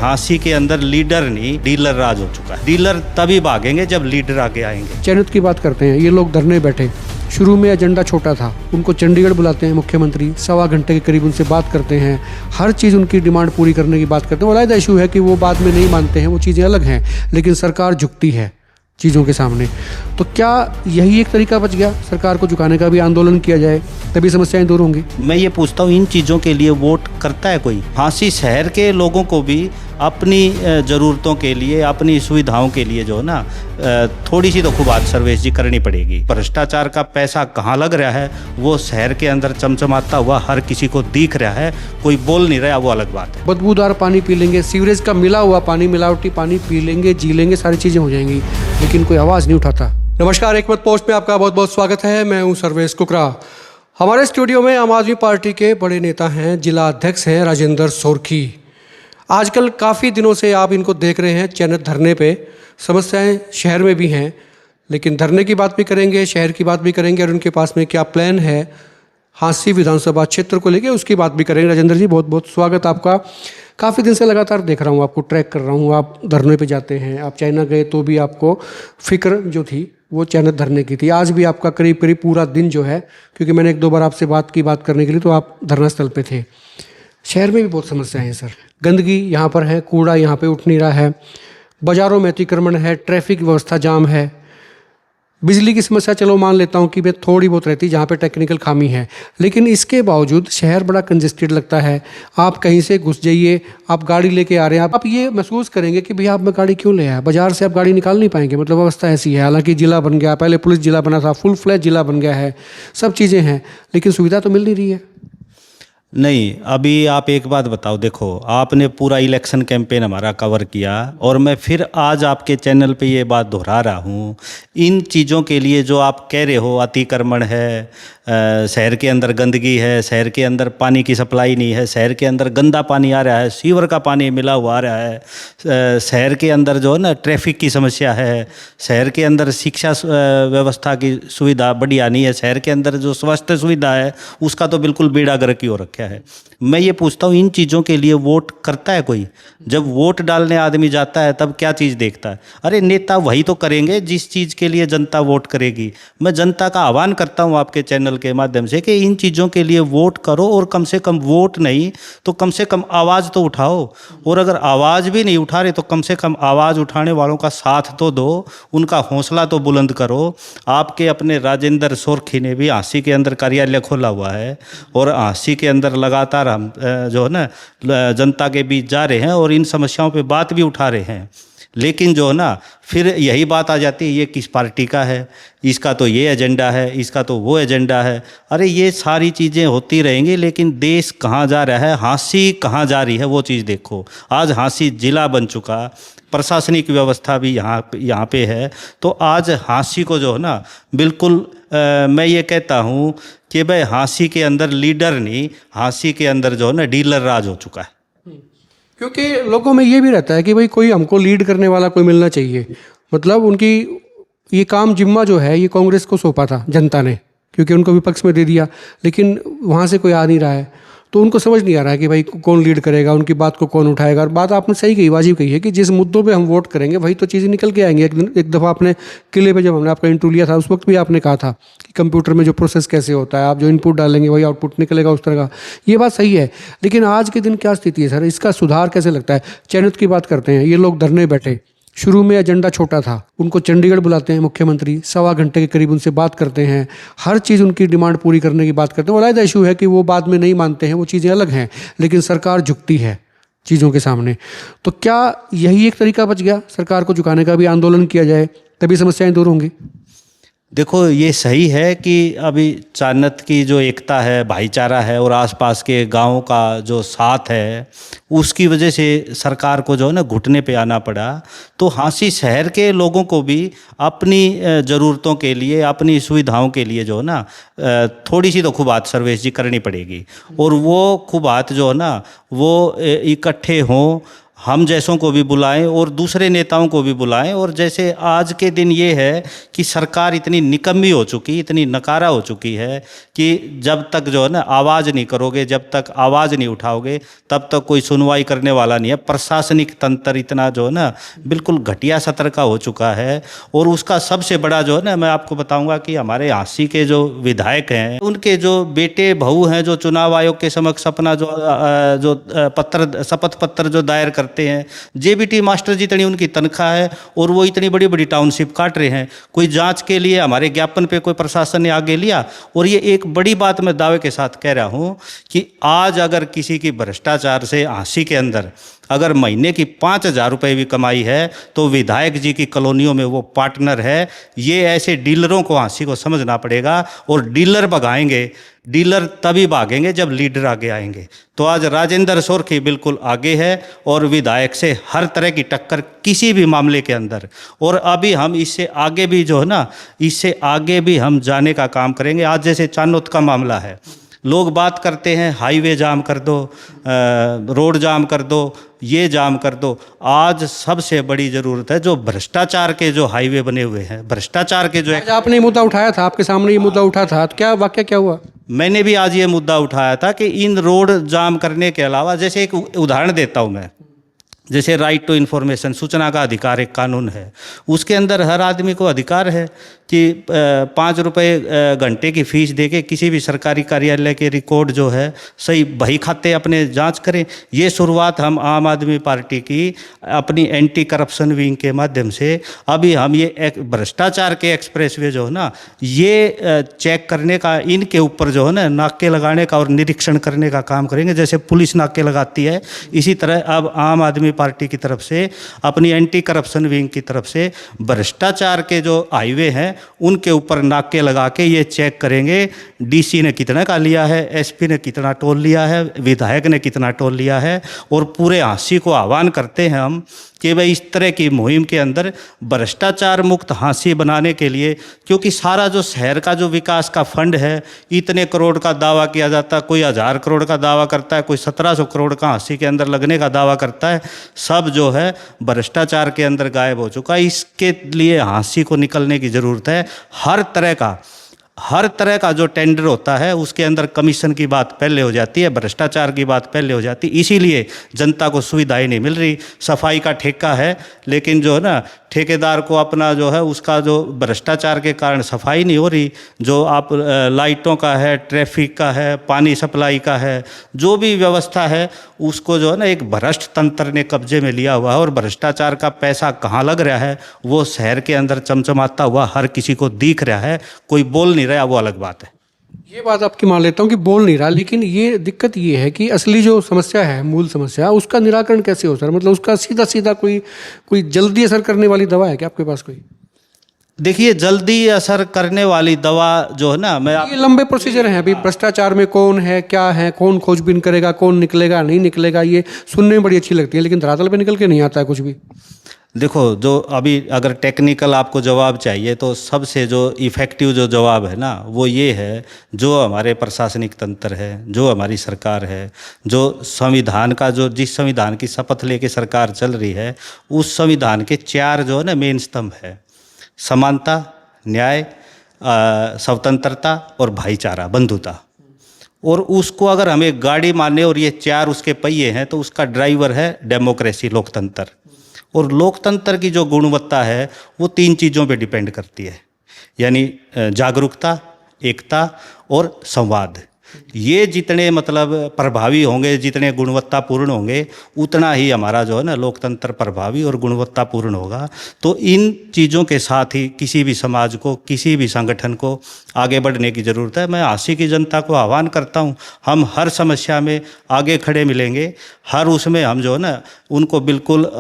झांसी के अंदर लीडर नहीं डीलर राज हो चुका है। डीलर तभी भागेंगे जब लीडर आगे आएंगे। चयनित की बात करते हैं, ये लोग धरने बैठे। शुरू में एजेंडा छोटा था, उनको चंडीगढ़ बुलाते हैं मुख्यमंत्री, 1.25 घंटे के करीब उनसे बात करते हैं, हर चीज़ उनकी डिमांड पूरी करने की बात करते हैं। वलायदा इशू है कि वो बाद में नहीं मानते हैं, वो चीज़ें अलग हैं, लेकिन सरकार झुकती है चीज़ों के सामने। तो क्या यही एक तरीका बच गया सरकार को झुकाने का, भी आंदोलन किया जाए तभी समस्याएं दूर होंगी? मैं ये पूछता हूँ, इन चीज़ों के लिए वोट करता है कोई? झांसी शहर के लोगों को भी अपनी ज़रूरतों के लिए, अपनी सुविधाओं के लिए जो है ना, थोड़ी सी तो खूब आज सर्विस जी करनी पड़ेगी। भ्रष्टाचार का पैसा कहाँ लग रहा है वो शहर के अंदर चमचमाता हुआ हर किसी को दिख रहा है, कोई बोल नहीं रहा, वो अलग बात है। बदबूदार पानी पी लेंगे, सीवरेज का मिला हुआ पानी, मिलावटी पानी पी लेंगे, जी लेंगे, सारी चीज़ें हो जाएंगी, लेकिन कोई आवाज़ नहीं उठाता। नमस्कार, एक मत पोस्ट में आपका बहुत बहुत स्वागत है। मैं हूं सर्वेश कुकरा। हमारे स्टूडियो में आम आदमी पार्टी के बड़े नेता हैं, जिला अध्यक्ष हैं राजेंद्र सोरखी। आजकल काफ़ी दिनों से आप इनको देख रहे हैं चयनित धरने पे। समस्याएं शहर में भी हैं, लेकिन धरने की बात भी करेंगे, शहर की बात भी करेंगे, और उनके पास में क्या प्लान है झांसी विधानसभा क्षेत्र को लेके, उसकी बात भी करेंगे। राजेंद्र जी, बहुत बहुत स्वागत आपका। काफ़ी दिन से लगातार देख रहा हूँ, आपको ट्रैक कर रहा हूँ, आप धरने पे जाते हैं। आप चाइना गए तो भी आपको फिक्र जो थी वो चयनित धरने की थी। आज भी आपका करीब करीब पूरा दिन जो है, क्योंकि मैंने 1-2 बार आपसे बात करने के लिए, तो आप धरना स्थल पे थे। शहर में भी बहुत समस्याएं हैं सर। गंदगी यहाँ पर है, कूड़ा यहाँ पे उठ नहीं रहा है, बाज़ारों में अतिक्रमण है, ट्रैफिक व्यवस्था जाम है, बिजली की समस्या चलो मान लेता हूँ कि मैं थोड़ी बहुत रहती जहाँ पे टेक्निकल खामी है, लेकिन इसके बावजूद शहर बड़ा कंजेस्टेड लगता है। आप कहीं से घुस जाइए, आप गाड़ी लेके आ रहे हैं, आप ये महसूस करेंगे कि भैया आप में गाड़ी क्यों ले आया, बाजार से आप गाड़ी निकाल नहीं पाएंगे। मतलब अवस्था ऐसी है। हालांकि जिला बन गया, पहले पुलिस जिला बना था, फुल फ्लैश जिला बन गया है, सब चीज़ें हैं, लेकिन सुविधा तो मिल नहीं रही है। नहीं, अभी आप एक बात बताओ, देखो आपने पूरा इलेक्शन कैंपेन हमारा कवर किया, और मैं फिर आज आपके चैनल पे ये बात दोहरा रहा हूँ। इन चीज़ों के लिए जो आप कह रहे हो, अतिक्रमण है, शहर के अंदर गंदगी है, शहर के अंदर पानी की सप्लाई नहीं है, शहर के अंदर गंदा पानी आ रहा है, सीवर का पानी मिला हुआ आ रहा है, शहर के अंदर जो है ना ट्रैफिक की समस्या है, शहर के अंदर शिक्षा व्यवस्था की सुविधा बढ़िया नहीं है, शहर के अंदर जो स्वास्थ्य सुविधा है उसका तो बिल्कुल बेड़ा गर्क ही हो रखा है। मैं ये पूछता हूँ, इन चीज़ों के लिए वोट करता है कोई? जब वोट डालने आदमी जाता है तब क्या चीज़ देखता है? अरे नेता वही तो करेंगे जिस चीज़ के लिए जनता वोट करेगी। मैं जनता का आह्वान करता हूँ आपके चैनल के माध्यम से कि इन चीज़ों के लिए वोट करो, और कम से कम वोट नहीं तो कम से कम आवाज़ तो उठाओ। और अगर आवाज़ भी नहीं उठा रहे तो कम से कम आवाज़ उठाने वालों का साथ तो दो, उनका हौसला तो बुलंद करो। आपके अपने राजेंद्र सोरखी ने भी झांसी के अंदर कार्यालय खोला हुआ है, और झांसी के अंदर लगातार हम जो है ना जनता के बीच जा रहे हैं और इन समस्याओं पे बात भी उठा रहे हैं। लेकिन जो है ना फिर यही बात आ जाती है, ये किस पार्टी का है, इसका तो ये एजेंडा है, इसका तो वो एजेंडा है। अरे ये सारी चीज़ें होती रहेंगी, लेकिन देश कहाँ जा रहा है, झांसी कहाँ जा रही है, वो चीज़ देखो। आज झांसी जिला बन चुका, प्रशासनिक व्यवस्था भी यहाँ पे है। तो आज झांसी को जो है ना बिल्कुल मैं ये कहता हूँ कि भाई झांसी के अंदर लीडर नहीं, झांसी के अंदर जो है ना डीलर राज हो चुका है। क्योंकि लोगों में ये भी रहता है कि भाई कोई हमको लीड करने वाला कोई मिलना चाहिए। मतलब उनकी ये काम जिम्मा जो है ये कांग्रेस को सौंपा था जनता ने, क्योंकि उनको विपक्ष में दे दिया, लेकिन वहाँ से कोई आ नहीं रहा है, तो उनको समझ नहीं आ रहा है कि भाई कौन लीड करेगा, उनकी बात को कौन उठाएगा। और बात आपने सही कही, वाजिब कही है कि जिस मुद्दों पे हम वोट करेंगे वही तो चीज़ें निकल के आएंगी। एक दफ़ा आपने किले पे जब हमने आपका इंटरव्यू लिया था, उस वक्त भी आपने कहा था कि कंप्यूटर में जो प्रोसेस कैसे होता है, आप जो इनपुट डालेंगे वही आउटपुट निकलेगा, उस तरह का। ये बात सही है, लेकिन आज के दिन क्या स्थिति है सर, इसका सुधार कैसे लगता है? चयनित की बात करते हैं, ये लोग धरने बैठे। शुरू में एजेंडा छोटा था, उनको चंडीगढ़ बुलाते हैं मुख्यमंत्री, 1.25 घंटे के करीब उनसे बात करते हैं, हर चीज़ उनकी डिमांड पूरी करने की बात करते हैं। वलायदा इशू है कि वो बाद में नहीं मानते हैं, वो चीज़ें अलग हैं, लेकिन सरकार झुकती है चीज़ों के सामने। तो क्या यही एक तरीका बच गया सरकार को झुकाने का, भी आंदोलन किया जाए तभी समस्याएं दूर होंगी? देखो ये सही है कि अभी चाणत की जो एकता है, भाईचारा है, और आसपास के गांवों का जो साथ है, उसकी वजह से सरकार को जो है ना घुटने पे आना पड़ा। तो झांसी शहर के लोगों को भी अपनी ज़रूरतों के लिए, अपनी सुविधाओं के लिए जो है ना थोड़ी सी तो खूब आज सर्विस जी करनी पड़ेगी। और वो खूब हाथ जो है ना वो इकट्ठे हों, हम जैसों को भी बुलाएं और दूसरे नेताओं को भी बुलाएं। और जैसे आज के दिन ये है कि सरकार इतनी निकम्मी हो चुकी, इतनी नकारा हो चुकी है कि जब तक जो है ना आवाज़ नहीं करोगे, जब तक आवाज़ नहीं उठाओगे, तब तक कोई सुनवाई करने वाला नहीं है। प्रशासनिक तंत्र इतना जो है ना बिल्कुल घटिया सतर का हो चुका है। और उसका सबसे बड़ा जो है ना, मैं आपको बताऊंगा कि हमारे झांसी के जो विधायक हैं, उनके जो बेटे बहू हैं, जो चुनाव आयोग के समक्ष अपना जो शपथ पत्र जो दायर करते हैं, जेबीटी मास्टर जितनी उनकी तनख्वाह है और वो इतनी बड़ी बड़ी टाउनशिप काट रहे हैं। कोई जांच के लिए हमारे ज्ञापन पे कोई प्रशासन ने आगे लिया। और ये एक बड़ी बात मैं दावे के साथ कह रहा हूँ कि आज अगर किसी की भ्रष्टाचार से झांसी के अंदर अगर महीने की 5,000 रुपये भी कमाई है तो विधायक जी की कॉलोनियों में वो पार्टनर है। ये ऐसे डीलरों को झांसी को समझना पड़ेगा। और डीलर भगाएंगे, डीलर तभी भागेंगे जब लीडर आगे आएंगे। तो आज राजेंद्र सोरखी बिल्कुल आगे है और विधायक से हर तरह की टक्कर किसी भी मामले के अंदर। और अभी हम इससे आगे भी जो है ना, इससे आगे भी हम जाने का काम करेंगे। आज जैसे चानोद का मामला है, लोग बात करते हैं हाईवे जाम कर दो, रोड जाम कर दो, ये जाम कर दो। आज सबसे बड़ी ज़रूरत है जो भ्रष्टाचार के जो हाईवे बने हुए हैं, भ्रष्टाचार के जो आज आपने ये मुद्दा उठाया था, आपके सामने ये मुद्दा उठा था, तो क्या वाकया क्या हुआ? मैंने भी आज ये मुद्दा उठाया था कि इन रोड जाम करने के अलावा, जैसे एक उदाहरण देता हूँ मैं, जैसे राइट टू इन्फॉर्मेशन, सूचना का अधिकार एक कानून है, उसके अंदर हर आदमी को अधिकार है कि 5 रुपये घंटे की फीस देके किसी भी सरकारी कार्यालय के रिकॉर्ड जो है सही बही खाते अपने जांच करें। ये शुरुआत हम आम आदमी पार्टी की अपनी एंटी करप्शन विंग के माध्यम से अभी हम ये एक भ्रष्टाचार के एक्सप्रेसवे जो है ना, ये चेक करने का, इनके ऊपर जो है ना नाके लगाने का और निरीक्षण करने का काम करेंगे। जैसे पुलिस नाके लगाती है, इसी तरह अब आम आदमी पार्टी की तरफ से अपनी एंटी करप्शन विंग की तरफ से भ्रष्टाचार के जो हाईवे हैं उनके ऊपर नाके लगा के ये चेक करेंगे डीसी ने कितना का लिया है, एसपी ने कितना टोल लिया है, विधायक ने कितना टोल लिया है। और पूरे झांसी को आह्वान करते हैं हम कि भाई इस तरह की मुहिम के अंदर भ्रष्टाचार मुक्त झांसी बनाने के लिए, क्योंकि सारा जो शहर का जो विकास का फंड है, इतने करोड़ का दावा किया जाता है, कोई 1000 करोड़ का दावा करता है, कोई 1700 करोड़ का झांसी के अंदर लगने का दावा करता है, सब जो है भ्रष्टाचार के अंदर गायब हो चुका है। इसके लिए झांसी को निकलने की ज़रूरत है। हर तरह का जो टेंडर होता है उसके अंदर कमीशन की बात पहले हो जाती है, भ्रष्टाचार की बात पहले हो जाती है। इसीलिए जनता को सुविधाएं नहीं मिल रही। सफाई का ठेका है, लेकिन जो है ना ठेकेदार को अपना जो है उसका जो भ्रष्टाचार के कारण सफाई नहीं हो रही। जो आप लाइटों का है, ट्रैफिक का है, पानी सप्लाई का है, जो भी व्यवस्था है उसको जो है ना एक भ्रष्ट तंत्र ने कब्जे में लिया हुआ है। और भ्रष्टाचार का पैसा कहाँ लग रहा है वो शहर के अंदर चमचमाता हुआ हर किसी को दिख रहा है। कोई बोल नहीं रहा, वो अलग बात है। ये बात आपकी मान लेता हूँ कि बोल नहीं रहा, लेकिन ये दिक्कत ये है कि असली जो समस्या है, मूल समस्या, उसका निराकरण कैसे हो सर? मतलब उसका सीधा सीधा कोई जल्दी असर करने वाली दवा है क्या आपके पास कोई? देखिए, जल्दी असर करने वाली दवा जो है ना, ये लंबे प्रोसीजर हैं। अभी भ्रष्टाचार में कौन है, क्या है, कौन खोजबीन करेगा, कौन निकलेगा नहीं निकलेगा, ये सुनने में बड़ी अच्छी लगती है, लेकिन धरातल पे निकल के नहीं आता है कुछ भी। देखो, जो अभी अगर टेक्निकल आपको जवाब चाहिए तो सबसे जो इफ़ेक्टिव जो जवाब है ना वो ये है, जो हमारे प्रशासनिक तंत्र है, जो हमारी सरकार है, जो संविधान का जो जिस संविधान की शपथ लेके सरकार चल रही है, उस संविधान के 4 जो है ना मेन स्तंभ है: समानता, न्याय, स्वतंत्रता और भाईचारा, बंधुता। और उसको अगर हम एक गाड़ी माने और ये 4 उसके पहिए हैं तो उसका ड्राइवर है डेमोक्रेसी, लोकतंत्र। और लोकतंत्र की जो गुणवत्ता है वो 3 चीज़ों पे डिपेंड करती है, यानी जागरूकता, एकता और संवाद। ये जितने मतलब प्रभावी होंगे, जितने गुणवत्तापूर्ण होंगे, उतना ही हमारा जो है ना लोकतंत्र प्रभावी और गुणवत्तापूर्ण होगा। तो इन चीज़ों के साथ ही किसी भी समाज को, किसी भी संगठन को आगे बढ़ने की ज़रूरत है। मैं झांसी की जनता को आह्वान करता हूँ, हम हर समस्या में आगे खड़े मिलेंगे, हर उसमें हम जो है ना उनको बिल्कुल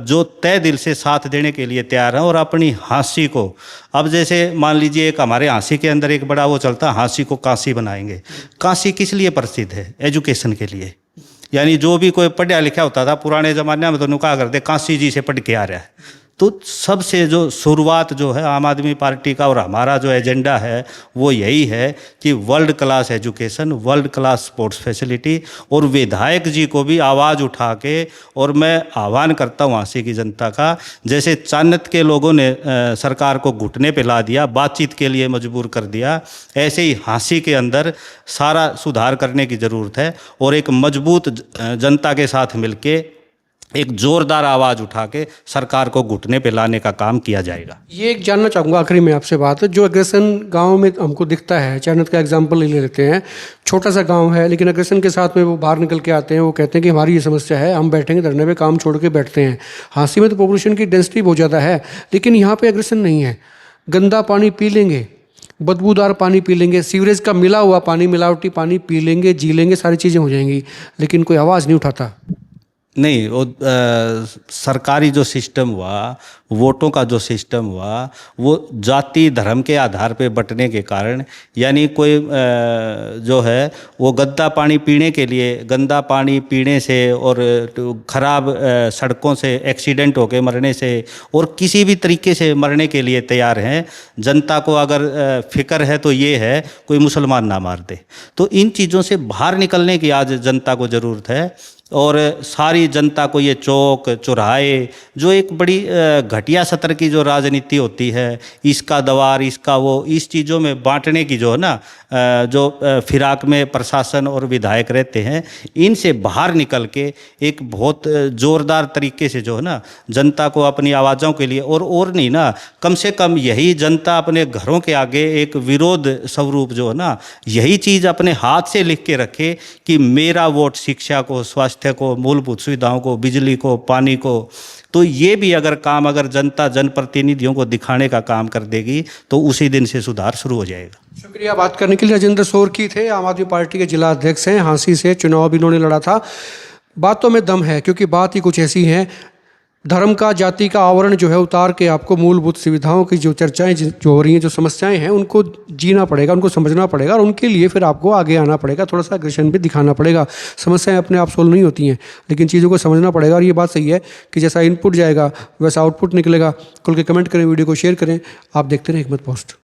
जो तय दिल से साथ देने के लिए तैयार हैं। और अपनी झांसी को, अब जैसे मान लीजिए एक हमारे झांसी के अंदर एक बड़ा वो चलता है, झांसी को काशी बनाएंगे। काशी किस लिए प्रसिद्ध है? एजुकेशन के लिए। यानी जो भी कोई पढ़ा लिखा होता था पुराने ज़माने में तो नुका करते काशी जी से पढ़ के आ रहा है, तो सबसे जो शुरुआत जो है आम आदमी पार्टी का और हमारा जो एजेंडा है वो यही है कि world class education, world class sports facility, और विधायक जी को भी आवाज़ उठा के, और मैं आह्वान करता हूँ झांसी की जनता का, जैसे चाणक्य के लोगों ने सरकार को घुटने पे ला दिया, बातचीत के लिए मजबूर कर दिया, ऐसे ही झांसी के अंदर सारा सुधार करने की ज़रूरत है और एक मजबूत जनता के साथ मिलके एक जोरदार आवाज़ उठा के सरकार को घुटने पे लाने का काम किया जाएगा। ये एक जानना चाहूँगा आखिरी में आपसे बात, जो एग्रेशन गांव में हमको दिखता है, चाणक्य का एग्जांपल ले लेते हैं, छोटा सा गांव है लेकिन एग्रेशन के साथ में वो बाहर निकल के आते हैं, वो कहते हैं कि हमारी ये समस्या है, हम बैठेंगे धरने पे, काम छोड़ के बैठते हैं। झांसी में तो पॉपुलेशन की डेंसिटी बहुत ज़्यादा है, लेकिन यहाँ पर एग्रेशन नहीं है। गंदा पानी पी लेंगे, बदबूदार पानी पी लेंगे, सीवरेज का मिला हुआ पानी, मिलावटी पानी पी लेंगे, जी लेंगे, सारी चीज़ें हो जाएंगी, लेकिन कोई आवाज़ नहीं उठाता। नहीं, वो सरकारी जो सिस्टम हुआ, वोटों का जो सिस्टम हुआ, वो जाति धर्म के आधार पे बंटने के कारण, यानी कोई जो है वो गंदा पानी पीने के लिए, गंदा पानी पीने से और ख़राब सड़कों से एक्सीडेंट होके मरने से और किसी भी तरीके से मरने के लिए तैयार हैं। जनता को अगर फिक्र है तो ये है कोई मुसलमान ना मार दे। तो इन चीज़ों से बाहर निकलने की आज जनता को ज़रूरत है, और सारी जनता को ये चौक चौराहे, जो एक बड़ी घटिया सतर की जो राजनीति होती है, इसका दवार इसका वो, इस चीज़ों में बांटने की जो है ना जो फिराक में प्रशासन और विधायक रहते हैं, इनसे बाहर निकल के एक बहुत ज़ोरदार तरीके से जो है ना जनता को अपनी आवाज़ों के लिए, और नहीं ना, कम से कम यही जनता अपने घरों के आगे एक विरोध स्वरूप जो है ना, यही चीज़ अपने हाथ से लिख के रखे कि मेरा वोट शिक्षा को, स्वास्थ्य को, मूलभूत सुविधाओं को, बिजली को, पानी को। तो ये भी अगर काम अगर जनता जनप्रतिनिधियों को दिखाने का काम कर देगी तो उसी दिन से सुधार शुरू हो जाएगा। शुक्रिया बात करने के लिए। राजेंद्र सोरकी थे, आम आदमी पार्टी के जिला अध्यक्ष हैं, झांसी से चुनाव भी इन्होंने लड़ा था। बातों में दम है, क्योंकि बात ही कुछ ऐसी है, धर्म का, जाति का आवरण जो है उतार के आपको मूलभूत सुविधाओं की जो चर्चाएं जो हो रही हैं, जो समस्याएं हैं, उनको जीना पड़ेगा, उनको समझना पड़ेगा, और उनके लिए फिर आपको आगे आना पड़ेगा, थोड़ा सा एग्रेशन भी दिखाना पड़ेगा। समस्याएं अपने आप सोल्व नहीं होती हैं, लेकिन चीज़ों को समझना पड़ेगा। और ये बात सही है कि जैसा इनपुट जाएगा वैसा आउटपुट निकलेगा। खुल के कमेंट करें, वीडियो को शेयर करें। आप देखते रहें हिकमत पोस्ट।